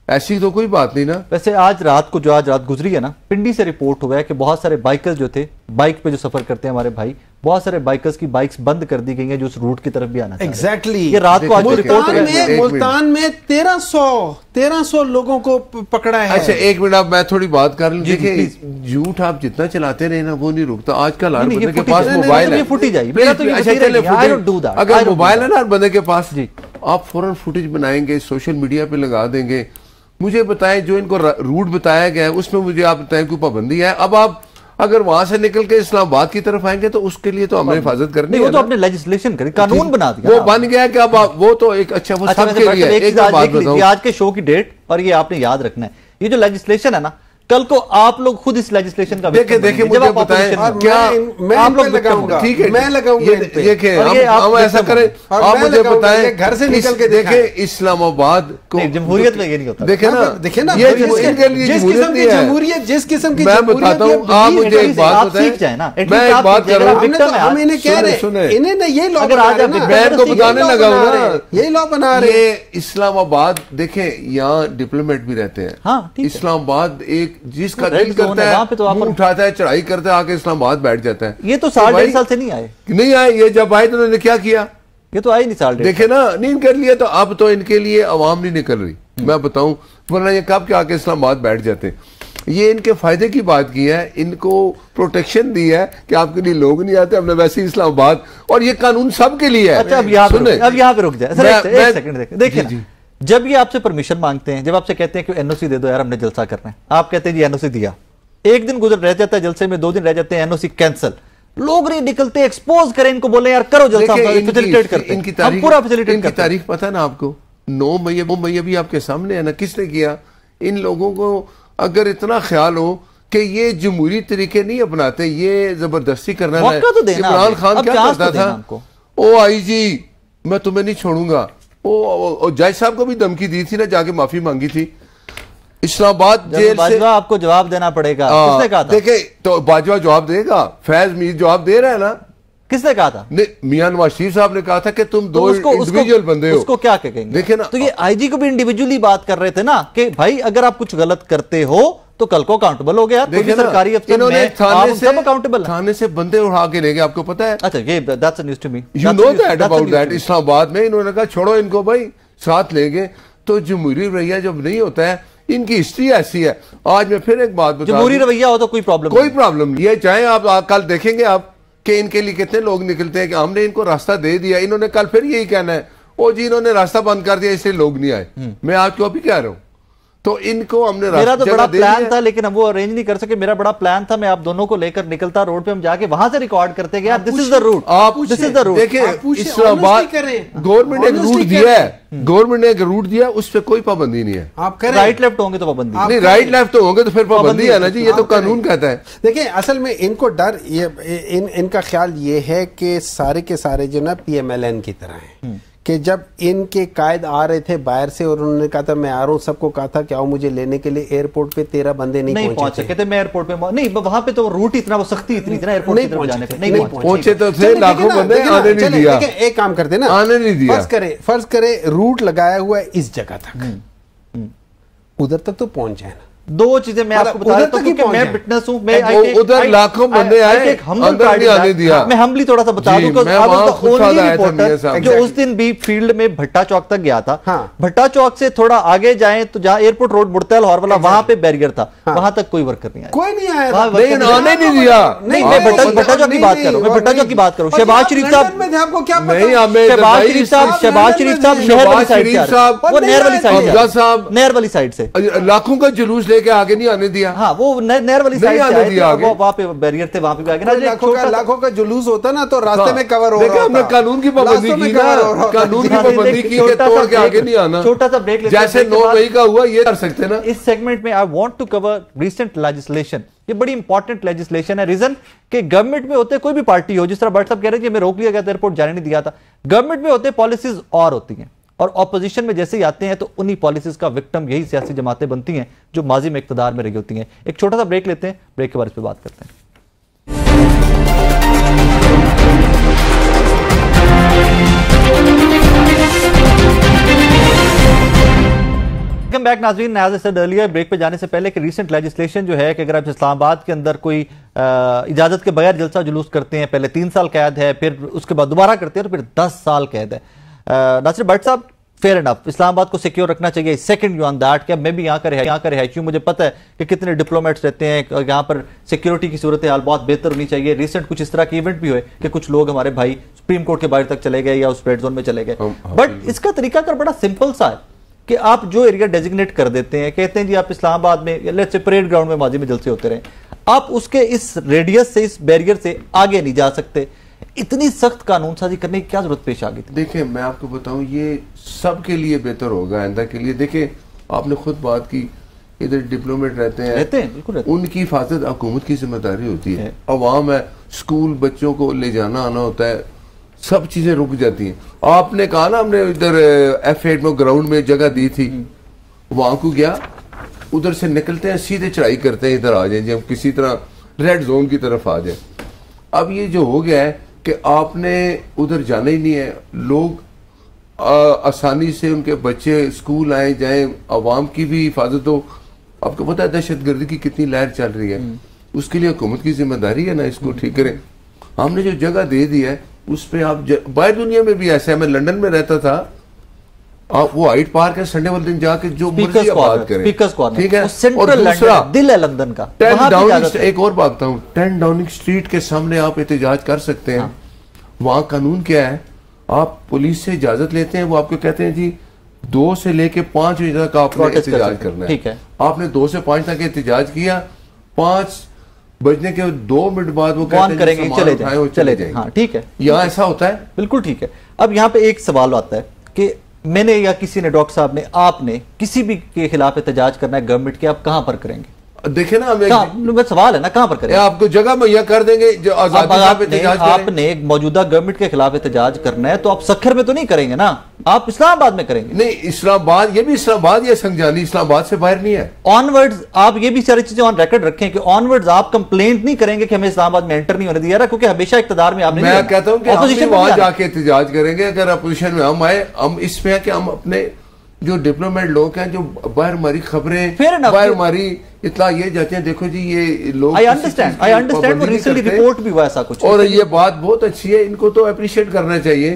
ऐसी तो कोई बात नहीं ना। वैसे आज रात गुजरी है ना, पिंडी से रिपोर्ट हुआ है कि बहुत सारे बाइकर्स जो थे, बाइक पे जो सफर करते हैं हमारे भाई, बहुत सारे बाइकर्स की बाइक्स बंद कर दी गई हैं जो उस रूट की तरफ भी आना। एग्जैक्टली, ये रात को आज रिपोर्ट है मुल्तान में 1300 लोगों को पकड़ा है। अच्छा, 1 मिनट, अब मैं थोड़ी बात कर लूं। देखिए, झूठ आप जितना चलाते रहे ना वो नहीं रुकता। आजकल हर बंदे के पास मोबाइल है। फुटेज आई, अगर मोबाइल है ना हर बंदे के पास, आप फौरन फुटेज बनाएंगे, सोशल मीडिया पे लगा देंगे। मुझे बताएं, जो इनको रूट बताया गया है उसमें मुझे आप बताएं कोई पाबंदी है? अब आप अगर वहां से निकल के इस्लामाबाद की तरफ आएंगे तो उसके लिए तो हमें हिफाजत करनी है। वो तो आपने लेजिस्लेशन करी, कानून बना दिया, वो बन गया कि अब वो तो एक अच्छा वो सबके लिए। आज के शो की डेट और ये आपने याद रखना है, ये जो लेजिस्लेशन है ना, कल को आप लोग खुद इस लेजिस्लेशन का देखिए मुझे बताएं क्या आप लोग लगाऊंगा, ठीक है, मैं लगाऊंगा हम ऐसा करें, आप मुझे बताएं घर से निकल के देखें इस्लामाबाद को जमहूरियत में ये नहीं होता। देखे ना ये जमहूरियत जिस किस्म की मैं बताता हूँ, आप मुझे एक बात बताएं, मैं एक बात कर रहा हूँ, हम इन्हें कह रहे हैं, इन्हें ये लॉ मैं इनको बताने लगा हूँ ना, यही लॉ बना रहे ये इस्लामाबाद देखें, यहाँ डिप्लोमेट भी रहते हैं। हाँ, इस्लामाबाद एक जिसका दिल करता है मुंह उठाता है, चढ़ाई करता है, आके इस्लामाबाद बैठ जाता है। ये तो 1.5 साल से नहीं आए, ये जब आए तो उन्होंने क्या किया, ये तो आए नहीं साल, देखे ना, नहीं कर लिया। तो अब तो इनके लिए अवाम नहीं निकल रही, मैं बताऊं, वरना ये कब के आके इस्लामाबाद बैठ जाते। ये इनके फायदे की बात की है, इनको प्रोटेक्शन दी है कि आपके लिए लोग नहीं आते, हमने वैसे ही इस्लामाबाद, और ये कानून सबके लिए है। अच्छा, अब यहाँ पे रुक जाए सर, एक सेकंड देखिए, जब ये आपसे परमिशन मांगते हैं, जब आपसे कहते हैं कि एनओसी दे दो यार, हमने जलसा करना है, आप कहते हैं जी एनओसी दिया, एक दिन गुजर रह जाता है जलसे में, 2 दिन रह जाते हैं, एनओसी कैंसिल, लोग नहीं निकलते, एक्सपोज करें इनको, बोले यार करो जलसा, फैसिलिटेट करते हैं, हम पूरा फैसिलिटेट करते हैं। तारीख पता है ना आपको, 9 मई भी आपके सामने है ना, किसने किया। इन लोगों को अगर इतना ख्याल हो कि ये जमहूरी तरीके नहीं अपनाते, ये जबरदस्ती करना है। इमरान खान क्या करता था, ओ आईजी मैं तुम्हें नहीं छोड़ूंगा, ओ जज साहब को भी धमकी दी थी ना, जाके माफी मांगी थी इस्लामाबाद जेल से। आपको जवाब देना पड़ेगा, किसने कहा था? देखे तो बाजवा जवाब देगा, फैज मीर जवाब दे रहा है ना, किसने कहा था? मियां नवाज शरीफ साहब ने कहा था कि तुम दो इंडिविजुअल बंदे हो, उसको क्या कहेंगे? देखे ना, तो ये आईजी को भी इंडिविजुअली बात कर रहे थे ना कि भाई अगर आप कुछ गलत करते हो तो कल को अकाउंटेबल हो गया। देखिए सरकारी अफसर सब अकाउंटेबल, थाने से बंदे उठा के ले गए, आपको पता है? अच्छा, ये that's news to me, you know that about that. Islamabad में इन्होंने कहा छोड़ो इनको भाई, साथ ले गए। तो जमहूरी रवैया जब नहीं होता है, इनकी हिस्ट्री ऐसी है। आज मैं फिर एक बात बता, जमहूरी रवैया हो तो कोई प्रॉब्लम नहीं है। चाहे आप कल देखेंगे आप कि इनके लिए कितने लोग निकलते हैं कि हमने इनको रास्ता दे दिया, इन्होंने कल फिर यही कहना है, ओ जी इन्होंने रास्ता बंद कर दिया इसलिए लोग नहीं आए। मैं आज क्यों भी कह रहा हूं, तो इनको हमने मेरा तो बड़ा प्लान था लेकिन हम वो अरेंज नहीं कर सके। मेरा बड़ा प्लान था, मैं आप दोनों को लेकर निकलता, रोड पे हम जाके वहां से रिकॉर्ड करते गए, दिस इज द रूट, आप दिस इज द रूट। देखिए इस्लामाबाद गवर्नमेंट ने एक रूट दिया है, गवर्नमेंट ने एक रूट दिया, उस पर कोई पाबंदी नहीं है। आप करें, राइट लेफ्ट होंगे तो पाबंदी नहीं, राइट लेफ्ट तो होंगे तो फिर पाबंदी है ना जी, ये तो कानून कहता है। देखिए असल में इनको डर इनका ख्याल ये है कि सारे के सारे जो ना PMLN की तरह हैं, कि जब इनके कायद आ रहे थे बाहर से और उन्होंने कहा था मैं आ रहा हूँ, सबको कहा था कि आओ मुझे लेने के लिए, एयरपोर्ट पे 13 बंदे नहीं पहुंच सके थे। मैं एयरपोर्ट पे नहीं, वहां पे तो रूट इतना, वो सख्ती इतनी थी ना, एयरपोर्ट की तरफ जाने पे नहीं पहुंचे तो थे, लाखों बंदे आने नहीं दिया। एक काम करते ना, आने नहीं दिया। फर्ज करे रूट लगाया हुआ है इस जगह तक, उधर तक तो पहुंच जाए ना। 2 चीजें मैं आपको बता देता हूं क्योंकि मैं विटनेस हूं, मैं उधर लाखों बंदे आए, अंदर नहीं आने दिया। मैं हम्बली थोड़ा सा बता दूं कि जो उस दिन भी फील्ड में भट्टा चौक तक गया था, भट्टा चौक से थोड़ा आगे जाएं तो जहां एयरपोर्ट रोड मुड़ता है लाहौर वाला, वहां पे बैरियर था, वहां तक कोई वर्कर नहीं आया, कोई नहीं आया, आने नहीं दिया। नहीं, मैं भट्टा चौक की बात कर रहा हूं, मैं भट्टा चौक की बात कर रहा हूं। शहबाज शरीफ साहब, आपको क्या शहबाज शरीफ साहब नहर वाली साइड से, वो नहर वाली साइड, नहर वाली साइड से लाखों का जुलूस लेके आगे नहीं आने दिया। हाँ, वो नहर वाली साइड से आए थे, वहां पे बैरियर थे, वहां पे आगे ना लाखों का जुलूस होता ना तो रास्ते में कवर हो रहा हमने कानून की पाबंदी की ना, कानून की पाबंदी की कि तोड़ के आगे नहीं आना। छोटा सा ब्रेक लेते हैं, जैसे 9 मई का हुआ ये कर सकते ना। इस सेगमेंट में I want to cover recent legislation. ये बड़ी इंपॉर्टेंट लेजिस्लेशन है। रीजन कि गवर्नमेंट में होते कोई भी पार्टी हो, जिस तरह भट्ट साहब कह रहे हैं कि मैं रोक लिया गया था, एयरपोर्ट जाने नहीं दिया था, गवर्नमेंट में होते पॉलिसीज और होती हैं, और ऑपोजिशन में जैसे ही आते हैं तो उन्हीं पॉलिसीज का विक्टिम यही सियासी जमातें बनती हैं जो माजी में इक्तदार में रही होती हैं। एक छोटा सा ब्रेक लेते हैं, ब्रेक के बाद इस पर बात करते हैं। वेलकम बैक नाज़रीन। As I said earlier, break पे जाने से पहले कि रीसेंट लेजिस्लेशन जो है कि अगर आप इस्लामाबाद के अंदर कोई इजाजत के बगैर जलसा जुलूस करते हैं, पहले 3 साल कैद है, फिर उसके बाद दोबारा करते हैं तो फिर 10 साल कैद है। नासिर भट्ट साहब, फेयर एनफ, इस्लामाबाद को सिक्योर रखना चाहिए। सेकंड यू ऑन दैट कि मैं भी यहाँ का रिहायशी, मुझे पता है कि कितने डिप्लोमेट्स रहते हैं, यहाँ पर सिक्योरिटी की सूरत हाल बहुत बेहतर होनी चाहिए। रिसेंट कुछ इस तरह के इवेंट भी हुए कि कुछ लोग हमारे भाई सुप्रीम कोर्ट के बाहर तक चले गए या उस रेड जोन में चले गए। बट इसका तरीका कर बड़ा सिंपल सा है कि आप जो एरिया डेजिग्नेट कर देते हैं, कहते हैं जी आप इस्लामाबाद में लेट्स से परेड ग्राउंड में माजी में जलसे होते रहे, आप उसके इस रेडियस से, इस बैरियर से आगे नहीं जा सकते। इतनी सख्त कानून साजी करने की क्या जरूरत पेश आ गई थी? देखिए मैं आपको बताऊं, ये सबके लिए बेहतर होगा आइंदा के लिए। देखिए आपने खुद बात की इधर डिप्लोमेट रहते हैं, बिल्कुल रहते हैं। उनकी हिफाजत हुकूमत की जिम्मेदारी होती है। अवाम है, स्कूल बच्चों को ले जाना आना होता है, सब चीजें रुक जाती हैं। आपने कहा ना हमने इधर F8 में ग्राउंड में जगह दी थी, वहां को गया, उधर से निकलते हैं सीधे चढ़ाई करते हैं, इधर आ जाए जी हम किसी तरह रेड जोन की तरफ आ जाए। अब ये जो हो गया है कि आपने उधर जाना ही नहीं है, लोग आसानी से उनके बच्चे स्कूल आए जाए, अवाम की भी हिफाजत हो। आपको पता है दहशतगर्दी की कितनी लहर चल रही है, उसके लिए हुकूमत की जिम्मेदारी है ना इसको ठीक करें। हमने जो जगह दे दी है उस पर आप बाहर दुनिया में भी ऐसा है, मैं लंदन में रहता था, आप वो हाइट पार्क है, संडे वाले दिन जाके जो मर्जी बात करें, ठीक है। और दूसरा दिल है लंदन का, 10 डाउनिंग, एक और बात बताऊं, 10 डाउनिंग स्ट्रीट के सामने आप एहतजाज कर सकते हैं। वहां कानून क्या है, आप पुलिस से इजाजत लेते हैं, वो आपको कहते हैं जी 2 से लेके 5 बजे तक आपने एहतजाज करना है। आपने 2 से 5 तक एहतजाज किया, 5 बजने के 2 मिनट बाद वो कहते करेंगे चले जाए। हाँ ठीक है, यहाँ ऐसा होता है, बिल्कुल ठीक है। अब यहाँ पे एक सवाल आता है कि मैंने या किसी ने, डॉक्टर साहब ने, आपने किसी भी के खिलाफ एहतजाज करना है गवर्नमेंट के, आप कहां पर करेंगे? देखे ना, सवाल है ना, कहां पर करें? आपको जगह मुहैया कर देंगे जो आपने मौजूदा गवर्नमेंट के खिलाफ एहतजाज करना है तो आप सखर में तो नहीं करेंगे ना, आप इस्लामाबाद में करेंगे। नहीं, इस्लामाबाद, ये भी इस्लामाबाद या संजानी इस्लामाबाद से बाहर नहीं है। ऑनवर्ड्स आप ये भी सारी चीजें ऑन रिकॉर्ड रखें कि ऑनवर्ड्स आप कंप्लेंट नहीं करेंगे कि हमें इस्लामाबाद में एंटर नहीं होने दिया, क्योंकि हमेशा इख्तियार में आपने, मैं कहता हूं कि अपोजिशन वहां जाके एहतजाज करेंगे। अगर अपोजिशन में हम आए, हम इसमें है कि हम अपने जो डिप्लोमेट लोग हैं, जो बाहर हमारी खबरें, बाहर हमारी इतना ये जाते हैं, देखो जी ये लोग, आई अंडरस्टैंड वो रिसेंटली रिपोर्ट भी हुआ ऐसा कुछ, और ये बात बहुत अच्छी है, इनको तो अप्रिशिएट करना चाहिए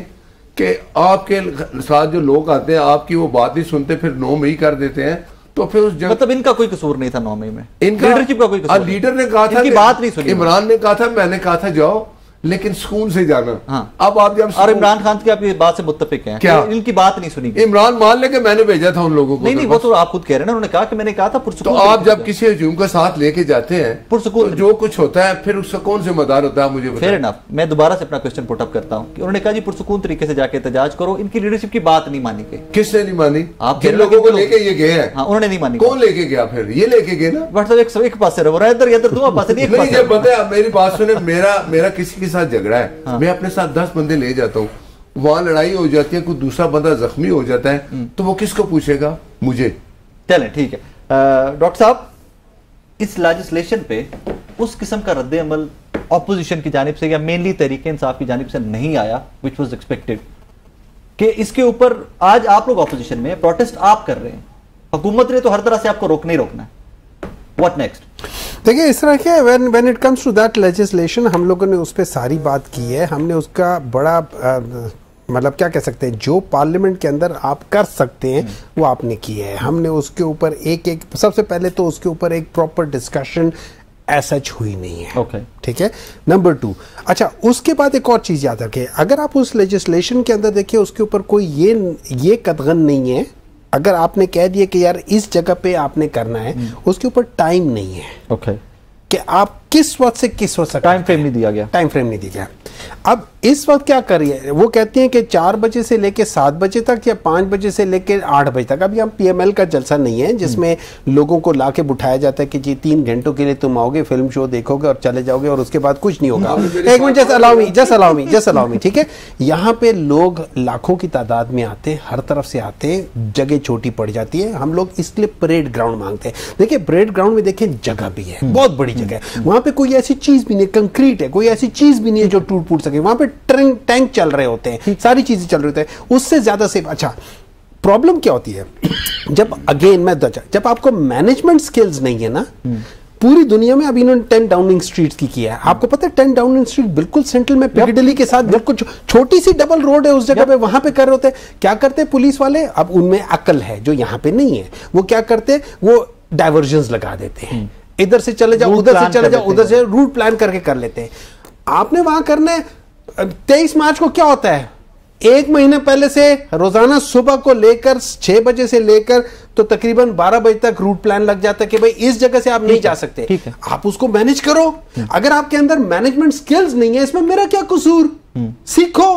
कि आपके साथ जो लोग आते हैं आपकी वो बात नहीं सुनते, फिर 9 मई कर देते हैं, तो फिर उस जगह, मतलब इनका कोई कसूर नहीं था 9 मई में, इनका लीडरशिप का कोई कसूर, लीडर ने कहा था, बात नहीं सुनी, इमरान ने कहा था, मैंने कहा था जाओ लेकिन सुकून से जाना। हाँ। अब आप जब, और इमरान खान की आप ये बात से मुत्तफिक हैं, क्या इनकी बात नहीं सुनी? इमरान मान ले कि मैंने भेजा था उन लोगों को। नहीं, वो तो आप खुद कह रहे हैं ना, उन्होंने कहा कि मैंने कहा था पुरसुकून। तो आप जब किसी हजूम का साथ लेके जाते हैं पुरसुकून, तो जो कुछ होता है फिर उसका कौन जिम्मेदार होता है, मुझे फेयर इनफ। मैं दोबारा से अपना क्वेश्चन पुट अप करता हूं कि उन्होंने कहा जी पुरसुकून तरीके से जाके एहतजाज करो, इनकी लीडरशिप की बात नहीं मानी गई। किसने नहीं मानी? आप जिन लोगों को लेके ये गए हैं। हाँ, उन्होंने नहीं मानी। कौन लेके गया? फिर ये लेके गए ना, व्हाट्सएप एक पास से रहो, इधर इधर दो पास नहीं, एक पास से। पता है, मेरी बात सुने, मेरा किसी के साथ झगड़ा है, मैं अपने साथ 10 बंदे ले जाता हूँ, वहां लड़ाई हो जाती है, कोई दूसरा बंदा जख्मी हो जाता है, तो वो किसको पूछेगा? मुझे। चलें ठीक है। डॉक्टर साहब, इस लेजिस्लेशन पे उस किस्म का रद्द अमल ऑपोजिशन की जानिब से या मेनली तहरीक इंसाफ की जानिब से नहीं आया विच वाज एक्सपेक्टेड, कि इसके ऊपर आज आप लोग ऑपोजिशन में प्रोटेस्ट आप कर रहे हैं, हुकूमत ने तो हर तरह से आपको रोकना ही रोकना है, व्हाट नेक्स्ट? देखिए इस तरह के when it comes to that legislation, हम लोगों ने उस पर सारी बात की है, हमने उसका बड़ा मतलब क्या कह सकते हैं, जो पार्लियामेंट के अंदर आप कर सकते हैं वो आपने किया है। हमने उसके ऊपर एक सबसे पहले तो उसके ऊपर एक प्रॉपर डिस्कशन ऐसा हुई नहीं है, okay. ठीक है। नंबर 2, अच्छा उसके बाद एक और चीज याद रखें, अगर आप उस लेजिस्लेशन के अंदर देखिए उसके ऊपर कोई ये कदगन नहीं है, अगर आपने कह दिया कि यार इस जगह पे आपने करना है, उसके ऊपर टाइम नहीं है, okay. कि आप किस वक्त से किस वक्त, टाइम फ्रेम नहीं दिया गया, टाइम फ्रेम नहीं दिया गया। अब इस वक्त क्या करिए, वो कहते हैं कि 4 बजे से लेके 7 बजे तक या 5 बजे से लेके 8 बजे तक। अभी हम PML का जलसा नहीं है जिसमें लोगों को लाके बुठाया जाता है कि जी 3 घंटों के लिए तुम आओगे, फिल्म शो देखोगे और चले जाओगे और उसके बाद कुछ नहीं होगा। एक मिनट, जस्ट अलाउ मी, ठीक है। यहाँ पे लोग लाखों की तादाद में आते हैं, हर तरफ से आते हैं, जगह छोटी पड़ जाती है, हम लोग इसलिए परेड ग्राउंड मांगते हैं। देखिए परेड ग्राउंड में देखें जगह भी है, बहुत बड़ी जगह है, वहां पे कोई ऐसी चीज भी नहीं, कंक्रीट है, कोई ऐसी चीज भी नहीं है जो टूट फूट सके, वहां पे टैंक चल रहे होते हैं, सारी चीजें चल रही होती है, उससे ज्यादा सेफ। अच्छा प्रॉब्लम क्या होती है, जब आपको मैनेजमेंट स्किल्स नहीं है ना, पूरी दुनिया में अभी इन्होंने 10 डाउनिंग स्ट्रीट्स की किया है, आपको पता है 10 डाउनिंग स्ट्रीट बिल्कुल सेंट्रल में पिccadilly के साथ बिल्कुल छोटी सी डबल रोड है उस जगह पे, वहां पे कर रहे होते हैं। क्या करते हैं पुलिस वाले, अब उनमें अक्ल है जो यहाँ पे नहीं है, वो क्या करते हैं, वो डाइवर्जन लगा देते हैं, इधर से चले जाओ, उधर से चले जाओ, उधर से रूट प्लान करके कर लेते हैं। आपने वहां करना है, 23 मार्च को क्या होता है, 1 महीने पहले से रोजाना सुबह को लेकर 6 बजे से लेकर तो तकरीबन 12 बजे तक रूट प्लान लग जाता है कि भाई इस जगह से आप नहीं जा सकते, आप उसको मैनेज करो। अगर आपके अंदर मैनेजमेंट स्किल्स नहीं है, इसमें मेरा क्या कसूर, सीखो,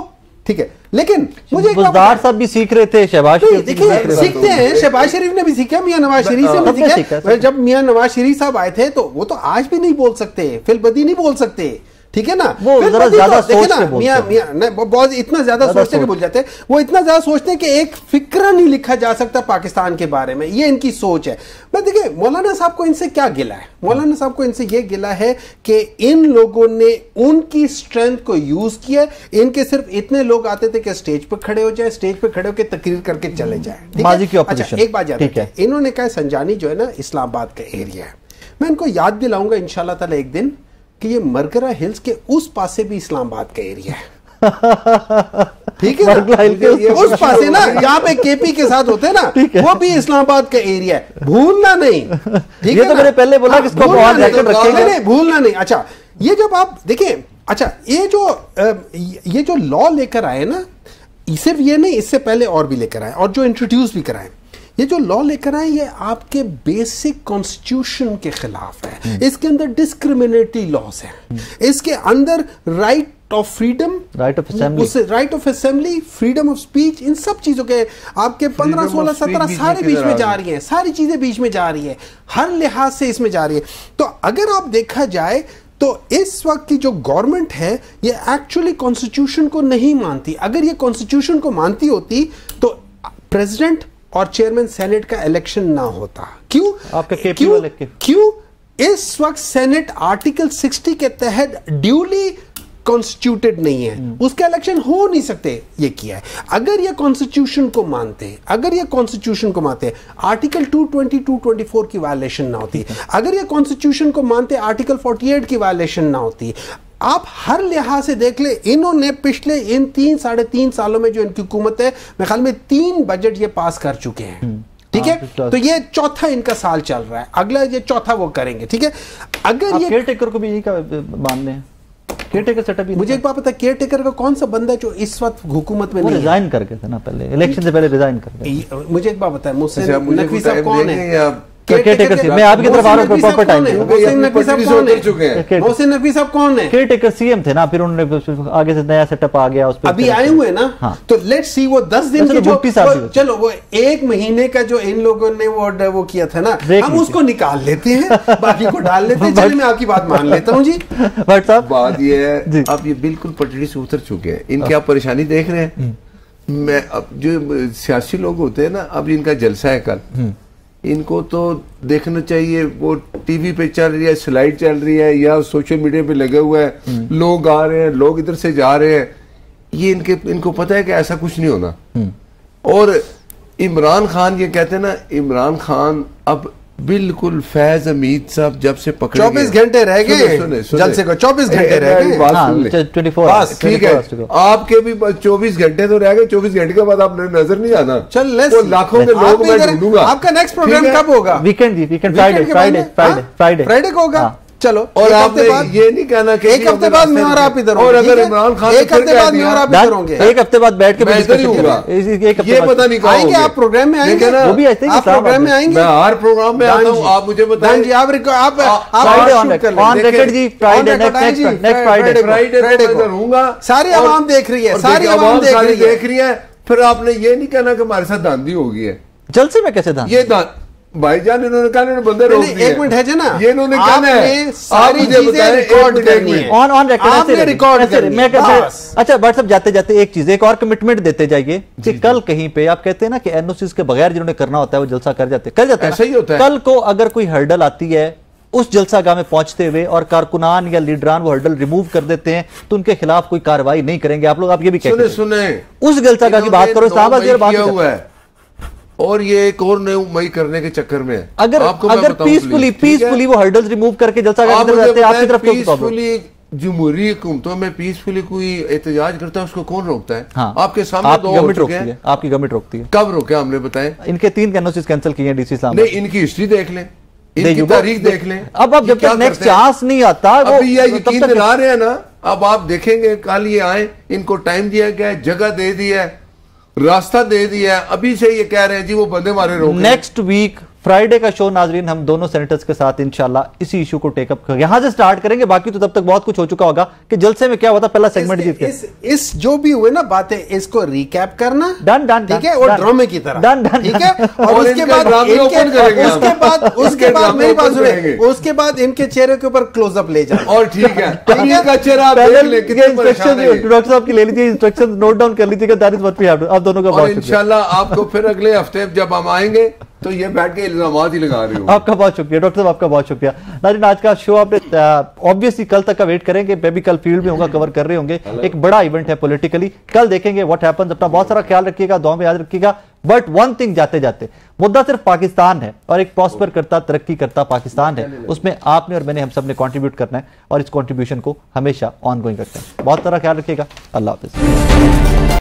ठीक है। लेकिन मुझे बुज़दार साहब भी सीख रहे थे, शहबाज शरीफ देखिए सीखते हैं, शहबाज शरीफ ने भी सीखा, मियां नवाज शरीफ से भी सीखा। जब मियां नवाज शरीफ साहब आए थे तो वो तो आज भी नहीं बोल सकते, फिलबदी नहीं बोल सकते, ठीक है ना, वो जरा ज्यादा सोच के बोलते, बहुत इतना ज्यादा सोचते के बोल जाते हैं, वो इतना ज्यादा सोचते हैं कि एक फिक्र नहीं लिखा जा सकता पाकिस्तान के बारे में, ये इनकी सोच है। मैं देखिए मौलाना साहब को इनसे क्या गिला है, मौलाना साहब को इनसे ये गिला है कि इन लोगों ने उनकी स्ट्रेंथ को यूज किया। इनके सिर्फ इतने लोग आते थे कि स्टेज पर खड़े हो जाए, स्टेज पर खड़े होकर तकरीर करके चले जाए। अच्छा एक बात याद रखें, इन्होंने कहा संजानी जो है ना इस्लामाबाद का एरिया है, मैं इनको याद दिलाऊंगा इंशाल्लाह ताला एक दिन कि ये मरगरा हिल्स के उस पासे भी इस्लामाबाद का एरिया है, ठीक है ना, उस पासे ना जहां पे केपी के साथ होते हैं ना, वो भी इस्लामाबाद का एरिया है, भूलना नहीं, ठीक है, तो मैंने पहले बोला कि इसको नहीं भूलना नहीं। अच्छा ये जब आप देखें, अच्छा ये जो लॉ लेकर आए ना, सिर्फ ये नहीं, इससे पहले और भी लेकर आए और जो इंट्रोड्यूस भी कराए, ये जो लॉ लेकर आए ये आपके बेसिक कॉन्स्टिट्यूशन के खिलाफ है। इसके अंदर डिस्क्रिमिनेटरी लॉज हैं, इसके अंदर right of freedom, right of assembly, freedom of speech, इन सब चीजों के आपके 15, 16, 17 सारे बीच में जा रही हैं, सारी चीजें बीच में जा रही है, हर लिहाज से इसमें जा रही है। तो अगर आप देखा जाए तो इस वक्त की जो गवर्नमेंट है ये एक्चुअली कॉन्स्टिट्यूशन को नहीं मानती। अगर ये कॉन्स्टिट्यूशन को मानती होती तो प्रेसिडेंट और चेयरमैन सेनेट का इलेक्शन ना होता। क्यों? आपका क्यों इस वक्त सेनेट आर्टिकल 60 के तहत ड्यूली कॉन्स्टिट्यूटेड नहीं है, उसका इलेक्शन हो नहीं सकते, ये किया है। अगर ये कॉन्स्टिट्यूशन को मानते, अगर ये कॉन्स्टिट्यूशन को मानते, आर्टिकल 220, 224 की वायलेशन ना होती, अगर ये कॉन्स्टिट्यूशन को मानते आर्टिकल 48 की वायलेशन ना होती। आप हर लिहाज से देख ले, इन्होंने पिछले इन 3-3.5 सालों में जो इनकी हुकूमत है, मेरे ख्याल में 3 बजट ये पास कर चुके हैं, ठीक है, तो ये चौथा इनका साल चल रहा है, अगला ये चौथा वो करेंगे, ठीक है। अगर ये केयरटेकर को भी यही का मानने हैं, केयरटेकर सेटअप, मुझे एक बात पता है, केयरटेकर का कौन सा बंदा है जो इस वक्त हुकूमत में नहीं रिजाइन करके थे ना, पहले इलेक्शन से पहले रिजाइन कर, मुझे एक बात पता है, मुझसे नकवी साहब कौन है? केयरटेकर, मैं आपकी तरफ आ रहा हूं, प्रॉपर टाइम मोहसिन नकवी साहब कौन है? मोहसिन नकवी साहब कौन है? केयरटेकर सीएम थे ना, फिर उन्होंने आगे से नया सेटअप आ गया, उस पे अभी आए हुए ना, हाँ। तो लेट्स सी वो 10 दिन के जो चलो वो 1 महीने का जो इन लोगों ने वो किया था ना, हम उसको निकाल लेते हैं, बाकी को डाल लेते हैं। चलिए मैं आपकी बात मान लेता हूँ जी। बात ये है, आप ये बिल्कुल पटरी से उतर चुके हैं, इनकी आप परेशानी देख रहे हैं। मैं अब जो सियासी लोग होते हैं ना, अब इनका जलसा है कल, इनको तो देखना चाहिए, वो टीवी पे चल रही है, स्लाइड चल रही है या सोशल मीडिया पे लगे हुए हैं, लोग आ रहे हैं, लोग इधर से जा रहे हैं, ये इनको पता है कि ऐसा कुछ नहीं होना। और इमरान खान, ये कहते हैं ना, इमरान खान अब बिल्कुल फैज हमीद साहब जब से पकड़े 24 घंटे रह गए जलसे को, 24 घंटे रह गए, 24 ठीक है, आपके भी 24 घंटे तो रह गए, 24 घंटे के बाद आपने नजर नहीं आना। चल लाखों के लोग मैं ढूंढूंगा। आपका नेक्स्ट प्रोग्राम कब होगा? वीकेंड फ्राइडे को होगा। चलो, और आपने ये नहीं कहना कि एक हफ्ते बाद मैं और आप इधर होंगे, और अगर इमरान खान एक हफ्ते बाद मैं और आप इधर होंगे, एक हफ्ते बाद बैठ के मैं इधर ही होऊंगा, ये पता नहीं कहाँ आएंगे आप प्रोग्राम में आएंगे, वो भी ऐसे ही आप प्रोग्राम में आएंगे, मैं हर प्रोग्राम में आता हूँ, आप मुझे बताएं जी, आप ऑन रिकॉर्ड जी, फ्राइडे नेक्स्ट फ्राइडे रहूंगा। सारी आवाम देख रही है, सारी आवाम देख रही है, फिर आपने ये नहीं कहना कि हमारे साथ धांधली हो गई है। जलसे में कैसे धांधली? ये भाईजान इन्होंने कहा इन्होंने बंदे रोक दिए। एक मिनट है ना, ये इन्होंने कहना है, सारी चीजें रिकॉर्ड करनी है, ऑन रिकॉर्ड करनी है। अच्छा व्हाट्सएप जाते जाते एक चीज, एक और कमिटमेंट देते जाइए कि कल कहीं पे आप कहते हैं ना कि एनओसी के बगैर जिन्होंने करना होता है वो जलसा कर जाते हैं, ऐसा ही होता है। कल को अगर कोई हर्डल आती है उस जलसा गाह में पहुंचते हुए और कारकुनान या लीडरान वो हर्डल रिमूव कर देते हैं तो उनके खिलाफ कोई कार्रवाई नहीं करेंगे आप लोग। आप ये भी कहते हैं, सुने उस जलसा गाह की बात करो, बात और ये एक और नई मई करने के चक्कर में अगर पीसफुली वो हर्डल्स रिमूव करके जलसा आपकी तरफ पीसफुली जमहूरी हुकूमतों में पीसफुली कोई एहतजाज करता है, उसको कौन रोकता है? हाँ, आपके सामने आपकी गवर्नमेंट रोकती है। कब रोके हमने बताएं? इनके 3 एनओसी कैंसिल किए हैं डीसी साहब ने। इनकी हिस्ट्री देख लें, इनकी तारीख देख लें। अब जब तक नेक्स्ट चांस नहीं आता, अभी ये यकीन दिला रहे हैं ना, अब आप देखेंगे कल ये आए, इनको टाइम दिया गया है, जगह दे दी है, रास्ता दे दिया है, अभी से ये कह रहे हैं जी वो बंदे मारे रोक। नेक्स्ट वीक फ्राइडे का शो नाजरीन हम दोनों सेनेटर्स के साथ इंशाल्लाह इसी इशू को टेकअप यहां से स्टार्ट करेंगे। बाकी तो तब तक बहुत कुछ हो चुका होगा कि जलसे में क्या हुआ था, पहला सेगमेंट जीत के इस जो भी हुए ना बातें, इसको रिकैप करना डन डन ठीक है, और ड्रामे की तरह डन डन ठीक है। और उसके बाद मेरी बात सुने, उसके बाद इनके चेहरे के ऊपर क्लोजअप ले जाए और ठीक है का चेहरा डॉक्टर साहब की ले लीजिए, इंस्ट्रक्शन नोट डाउन कर लीजिएगा। That is what we have to. आप दोनों का बहुत शुक्रिया। इंशाल्लाह आपको फिर अगले हफ्ते जब हम आएंगे तो ये बैठ के इल्जामात ही लगा रहे हो। आपका बहुत शुक्रिया डॉक्टर साहब, आपका बहुत शुक्रिया। नाज़रीन आज का शो आपने ऑब्वियसली कल तक का वेट करेंगे, मैं भी कल फील्ड में होगा, कवर कर रहे होंगे। एक बड़ा इवेंट है पॉलिटिकली, कल देखेंगे व्हाट हैपेंस। अपना बहुत सारा ख्याल रखिएगा, दुआ में याद रखिएगा। बट वन थिंग जाते जाते, मुद्दा सिर्फ पाकिस्तान है और एक प्रॉस्पर करता तरक्की करता पाकिस्तान है, उसमें आपने और मैंने हम सब ने कंट्रीब्यूट करना है और इस कंट्रीब्यूशन को हमेशा ऑन गोइंग रखना है। बहुत सारा ख्याल रखिएगा। अल्लाह हाफिज।